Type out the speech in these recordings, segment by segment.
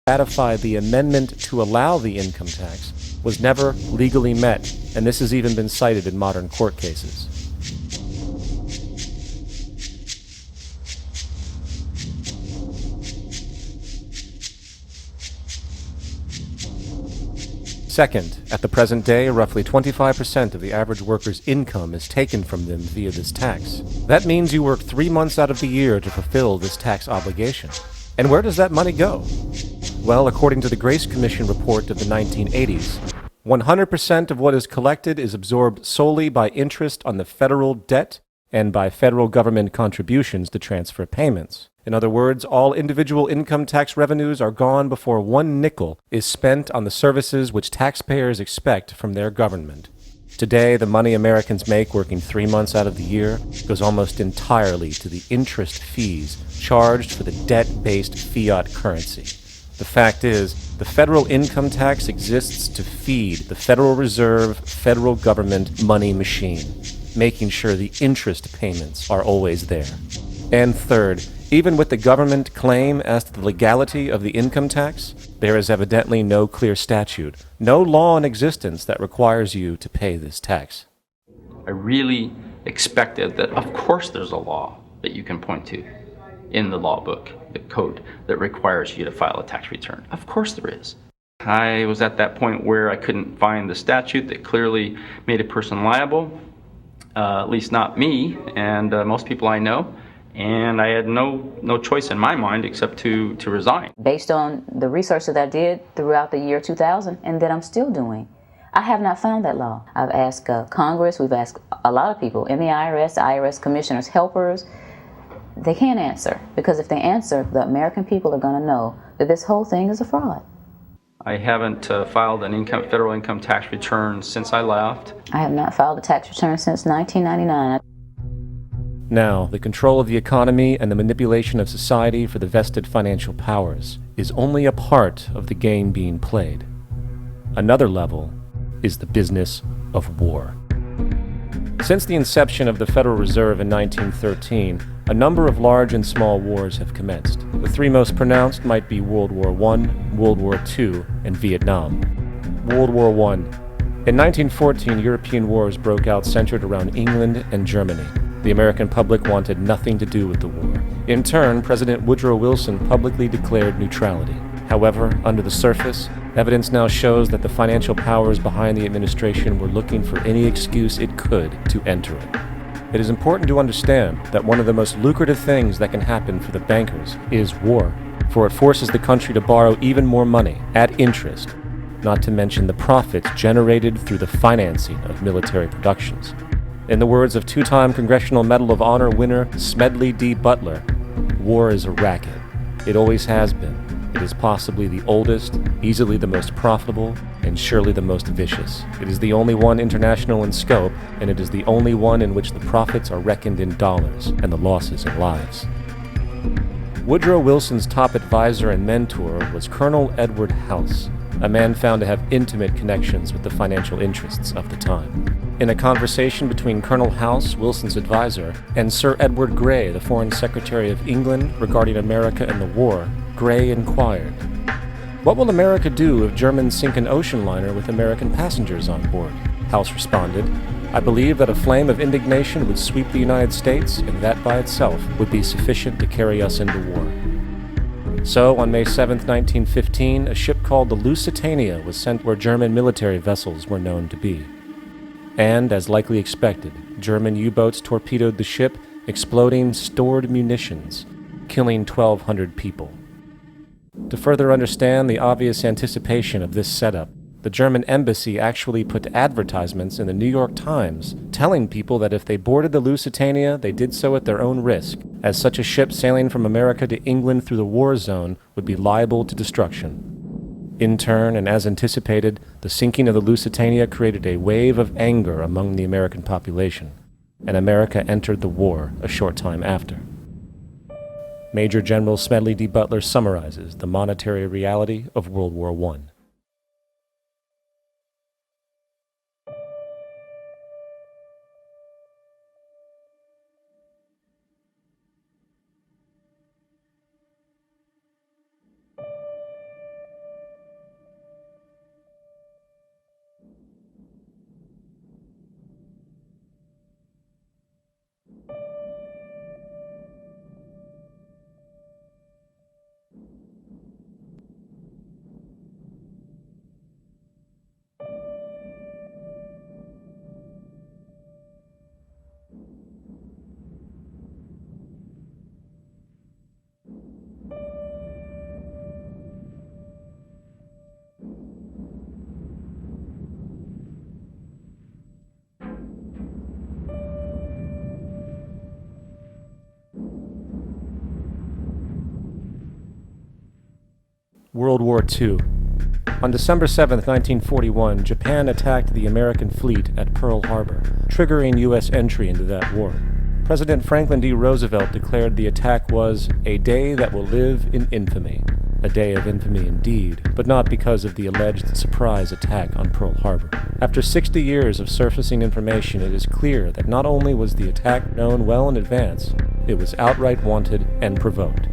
Ratified the amendment to allow the income tax was never legally met, and this has even been cited in modern court cases. Second, at the present day, roughly 25% of the average worker's income is taken from them via this tax. That means you work 3 months out of the year to fulfill this tax obligation. And where does that money go? Well, according to the Grace Commission report of the 1980s, 100% of what is collected is absorbed solely by interest on the federal debt and by federal government contributions to transfer payments. In other words, all individual income tax revenues are gone before 1 nickel is spent on the services which taxpayers expect from their government. Today, the money Americans make working 3 months out of the year goes almost entirely to the interest fees charged for the debt-based fiat currency. The fact is, the federal income tax exists to feed the Federal Reserve federal government money machine, making sure the interest payments are always there. And third, even with the government claim as to the legality of the income tax, there is evidently no clear statute, no law in existence that requires you to pay this tax. I really expected that, of course, there's a law that you can point to in the law book, the code, that requires you to file a tax return. Of course there is. I was at that point where I couldn't find the statute that clearly made a person liable, at least not me and most people I know. And I had no choice in my mind except to resign. Based on the research that I did throughout the year 2000 and that I'm still doing, I have not found that law. I've asked Congress, we've asked a lot of people in the IRS commissioners, helpers. They can't answer, because if they answer, the American people are going to know that this whole thing is a fraud. I haven't filed an federal income tax return since I left. I have not filed a tax return since 1999. Now, the control of the economy and the manipulation of society for the vested financial powers is only a part of the game being played. Another level is the business of war. Since the inception of the Federal Reserve in 1913, a number of large and small wars have commenced. The 3 most pronounced might be World War I, World War II, and Vietnam. World War I. In 1914, European wars broke out centered around England and Germany. The American public wanted nothing to do with the war. In turn, President Woodrow Wilson publicly declared neutrality. However, under the surface, evidence now shows that the financial powers behind the administration were looking for any excuse it could to enter it. It is important to understand that one of the most lucrative things that can happen for the bankers is war, for it forces the country to borrow even more money at interest, not to mention the profits generated through the financing of military productions. In the words of 2-time Congressional Medal of Honor winner Smedley D. Butler, war is a racket. It always has been. It is possibly the oldest, easily the most profitable, and surely the most vicious. It is the only one international in scope, and it is the only one in which the profits are reckoned in dollars and the losses in lives. Woodrow Wilson's top advisor and mentor was Colonel Edward House, a man found to have intimate connections with the financial interests of the time. In a conversation between Colonel House, Wilson's advisor, and Sir Edward Grey, the Foreign Secretary of England, regarding America and the war, Grey inquired, "What will America do if Germans sink an ocean liner with American passengers on board?" House responded, "I believe that a flame of indignation would sweep the United States, and that by itself would be sufficient to carry us into war." So, on May 7, 1915, a ship called the Lusitania was sent where German military vessels were known to be. And, as likely expected, German U-boats torpedoed the ship, exploding stored munitions, killing 1,200 people. To further understand the obvious anticipation of this setup, the German embassy actually put advertisements in the New York Times telling people that if they boarded the Lusitania, they did so at their own risk, as such a ship sailing from America to England through the war zone would be liable to destruction. In turn, and as anticipated, the sinking of the Lusitania created a wave of anger among the American population. and America entered the war a short time after. Major General Smedley D. Butler summarizes the monetary reality of World War I. World War II. On December 7, 1941, Japan attacked the American fleet at Pearl Harbor, triggering U.S. entry into that war. President Franklin D. Roosevelt declared the attack was a day that will live in infamy. A day of infamy indeed, but not because of the alleged surprise attack on Pearl Harbor. After 60 years of surfacing information, it is clear that not only was the attack known well in advance, it was outright wanted and provoked.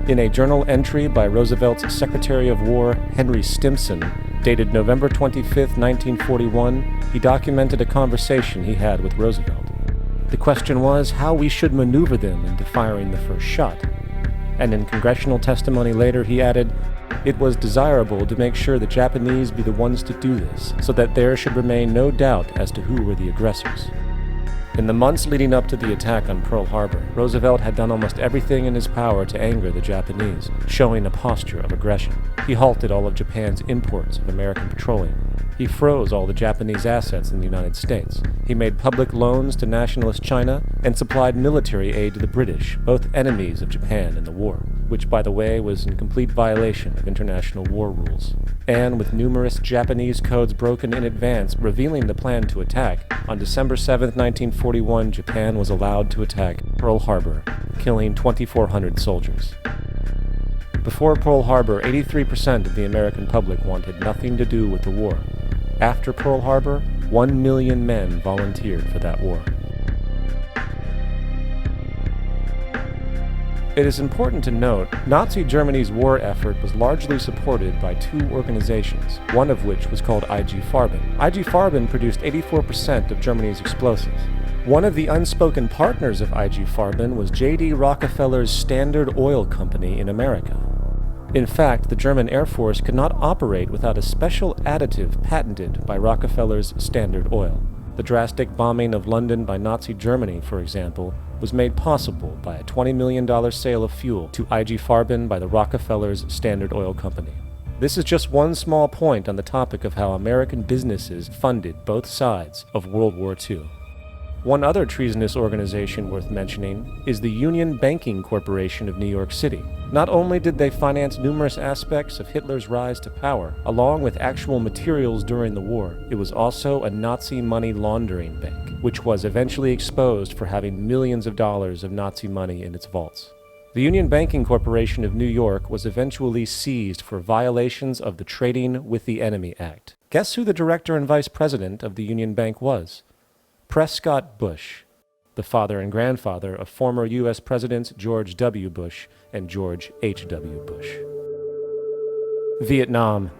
In a journal entry by Roosevelt's Secretary of War, Henry Stimson, dated November 25, 1941, he documented a conversation he had with Roosevelt. The question was how we should maneuver them into firing the first shot. And in congressional testimony later, he added, "It was desirable to make sure the Japanese be the ones to do this, so that there should remain no doubt as to who were the aggressors." In the months leading up to the attack on Pearl Harbor, Roosevelt had done almost everything in his power to anger the Japanese, showing a posture of aggression. He halted all of Japan's imports of American petroleum. He froze all the Japanese assets in the United States. He made public loans to nationalist China and supplied military aid to the British, both enemies of Japan in the war, which, by the way, was in complete violation of international war rules. And with numerous Japanese codes broken in advance revealing the plan to attack, on December 7, 1941, Japan was allowed to attack Pearl Harbor, killing 2,400 soldiers. Before Pearl Harbor, 83% of the American public wanted nothing to do with the war. After Pearl Harbor, 1 million men volunteered for that war. It is important to note, Nazi Germany's war effort was largely supported by two organizations, one of which was called IG Farben. IG Farben produced 84% of Germany's explosives. One of the unspoken partners of IG Farben was J.D. Rockefeller's Standard Oil Company in America. In fact, the German Air Force could not operate without a special additive patented by Rockefeller's Standard Oil. The drastic bombing of London by Nazi Germany, for example, was made possible by a $20 million sale of fuel to IG Farben by the Rockefeller's Standard Oil Company. This is just one small point on the topic of how American businesses funded both sides of World War II. One other treasonous organization worth mentioning is the Union Banking Corporation of New York City. Not only did they finance numerous aspects of Hitler's rise to power, along with actual materials during the war, it was also a Nazi money laundering bank, which was eventually exposed for having millions of dollars of Nazi money in its vaults. The Union Banking Corporation of New York was eventually seized for violations of the Trading with the Enemy Act. Guess who the director and vice president of the Union Bank was? Prescott Bush, the father and grandfather of former U.S. Presidents George W. Bush and George H.W. Bush. Vietnam.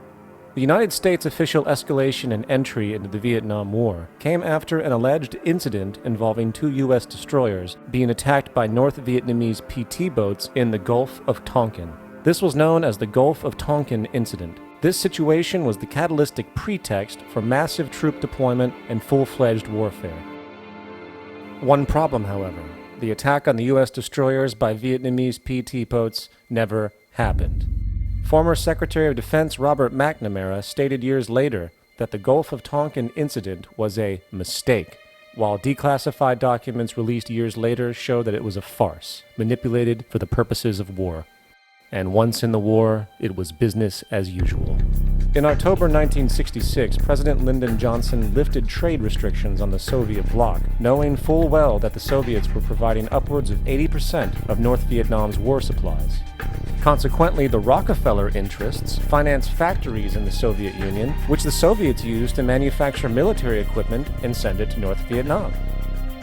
The United States' official escalation and entry into the Vietnam War came after an alleged incident involving two U.S. destroyers being attacked by North Vietnamese PT boats in the Gulf of Tonkin. This was known as the Gulf of Tonkin Incident. This situation was the catalytic pretext for massive troop deployment and full-fledged warfare. One problem, however, the attack on the U.S. destroyers by Vietnamese PT boats never happened. Former Secretary of Defense Robert McNamara stated years later that the Gulf of Tonkin incident was a mistake, while declassified documents released years later show that it was a farce, manipulated for the purposes of war. And once in the war, it was business as usual. In October 1966, President Lyndon Johnson lifted trade restrictions on the Soviet bloc, knowing full well that the Soviets were providing upwards of 80% of North Vietnam's war supplies. Consequently, the Rockefeller interests financed factories in the Soviet Union, which the Soviets used to manufacture military equipment and send it to North Vietnam.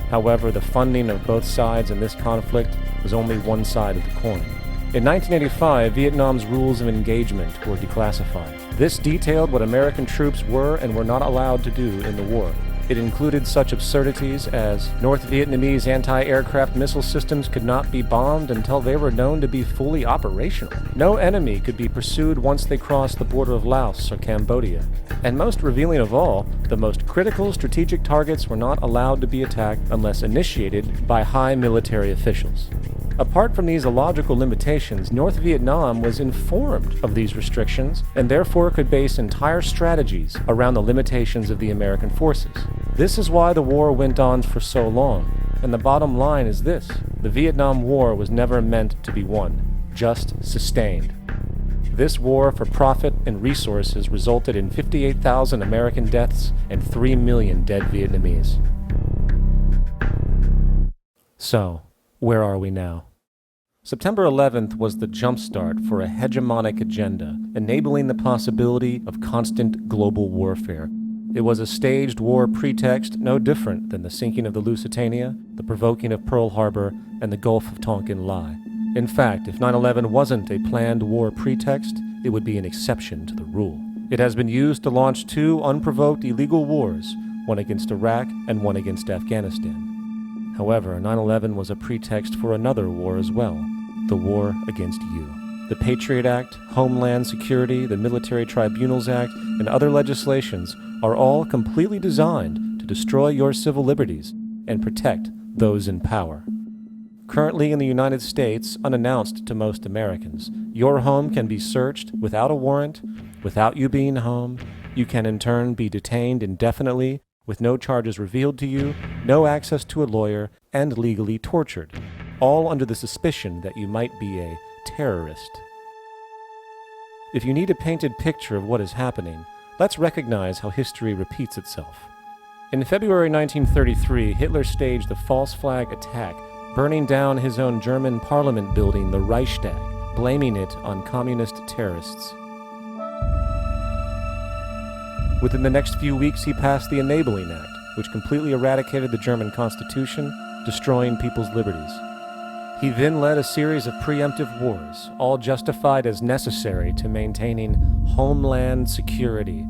However, the funding of both sides in this conflict was only one side of the coin. In 1985, Vietnam's rules of engagement were declassified. This detailed what American troops were and were not allowed to do in the war. It included such absurdities as North Vietnamese anti-aircraft missile systems could not be bombed until they were known to be fully operational. No enemy could be pursued once they crossed the border of Laos or Cambodia. And most revealing of all, the most critical strategic targets were not allowed to be attacked unless initiated by high military officials. Apart from these illogical limitations, North Vietnam was informed of these restrictions and therefore could base entire strategies around the limitations of the American forces. This is why the war went on for so long, and the bottom line is this: the Vietnam War was never meant to be won, just sustained. This war for profit and resources resulted in 58,000 American deaths and 3 million dead Vietnamese. So, where are we now? September 11th was the jumpstart for a hegemonic agenda, enabling the possibility of constant global warfare. It was a staged war pretext no different than the sinking of the Lusitania, the provoking of Pearl Harbor, and the Gulf of Tonkin lie. In fact, if 9/11 wasn't a planned war pretext, it would be an exception to the rule. It has been used to launch 2 unprovoked illegal wars, one against Iraq and one against Afghanistan. However, 9/11 was a pretext for another war as well, the war against you. The Patriot Act, Homeland Security, the Military Tribunals Act, and other legislations are all completely designed to destroy your civil liberties and protect those in power. Currently in the United States, unannounced to most Americans, your home can be searched without a warrant, without you being home. You can in turn be detained indefinitely, with no charges revealed to you, no access to a lawyer, and legally tortured, all under the suspicion that you might be a terrorist. If you need a painted picture of what is happening, let's recognize how history repeats itself. In February 1933, Hitler staged the false flag attack, burning down his own German parliament building, the Reichstag, blaming it on communist terrorists. Within the next few weeks, he passed the Enabling Act, which completely eradicated the German Constitution, destroying people's liberties. He then led a series of preemptive wars, all justified as necessary to maintaining homeland security.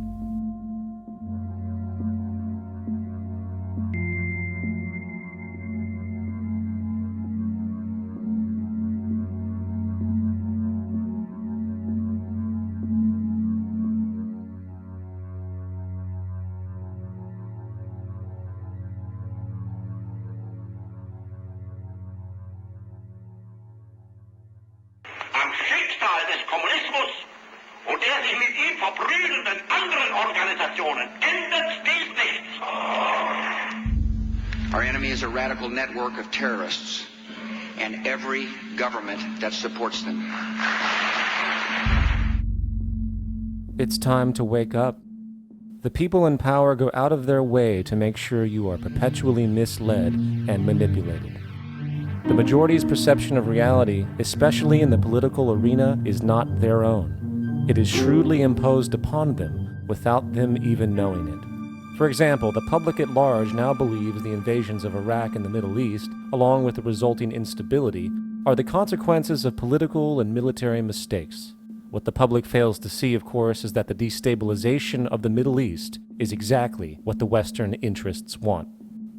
Am Schicksal des Kommunismus und der sich mit ihm verbrüdernden anderen Organisationen ändert dies nichts. Our enemy is a radical network of terrorists and every government that supports them. It's time to wake up. The people in power go out of their way to make sure you are perpetually misled and manipulated. The majority's perception of reality, especially in the political arena, is not their own. It is shrewdly imposed upon them without them even knowing it. For example, the public at large now believes the invasions of Iraq and the Middle East, along with the resulting instability, are the consequences of political and military mistakes. What the public fails to see, of course, is that the destabilization of the Middle East is exactly what the Western interests want.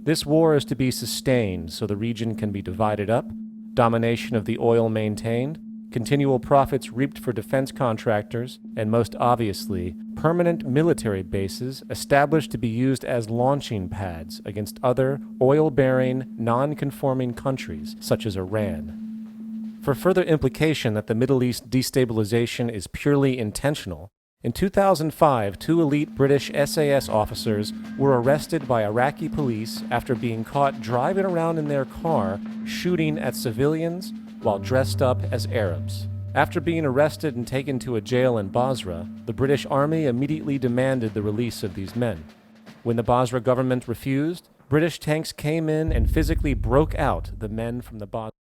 This war is to be sustained so the region can be divided up, domination of the oil maintained, continual profits reaped for defense contractors, and most obviously, permanent military bases established to be used as launching pads against other oil-bearing, non-conforming countries such as Iran. For further implication that the Middle East destabilization is purely intentional, in 2005, 2 elite British SAS officers were arrested by Iraqi police after being caught driving around in their car shooting at civilians while dressed up as Arabs. After being arrested and taken to a jail in Basra, the British Army immediately demanded the release of these men. When the Basra government refused, British tanks came in and physically broke out the men from the Basra.